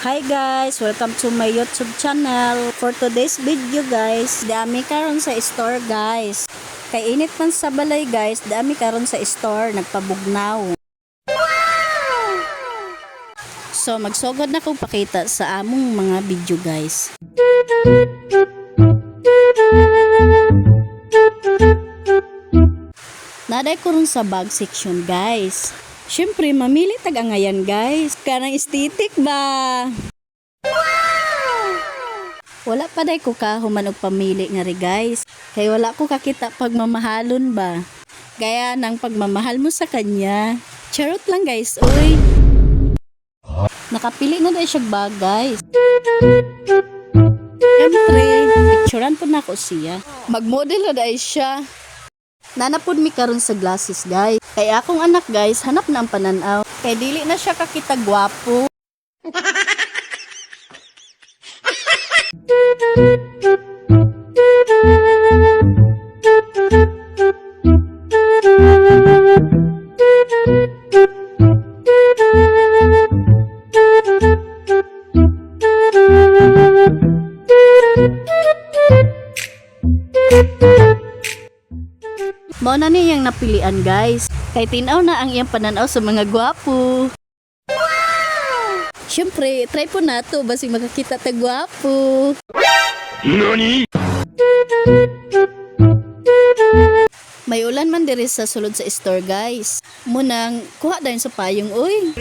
Hi guys, welcome to my YouTube channel. For today's video guys, dami karon sa store guys. Kay init man sa balay guys, dami karon sa store nagpabugnaw. So magsugod na ko pakita sa among mga video guys. Naday ko rin sa bag section guys. Syempre mamili tag-angayan guys. Kanang estetik ba? Wala pa day ko kahuman og pamili nga ri guys. Kay wala ko kakita pagmamahalon ba. Gaya ng pagmamahal mo sa kanya. Charot lang guys, uy. Nakapili na day siya bag guys. Syempre, picturean po na ko siya. Magmodel na day siya. Nanapod mi karon sa glasses guys. Kay akong anak guys, hanap na ang pananaw. Kay dili na siya kakita gwapo. Mao na niyang napilian guys. Kay tinaw na ang iyang pananaw sa mga gwapo. Syempre, try po nato basi makakita ta gwapo. Nani? May ulan man diri sa sulod sa store guys. Munang kuha dayon sa payong uy.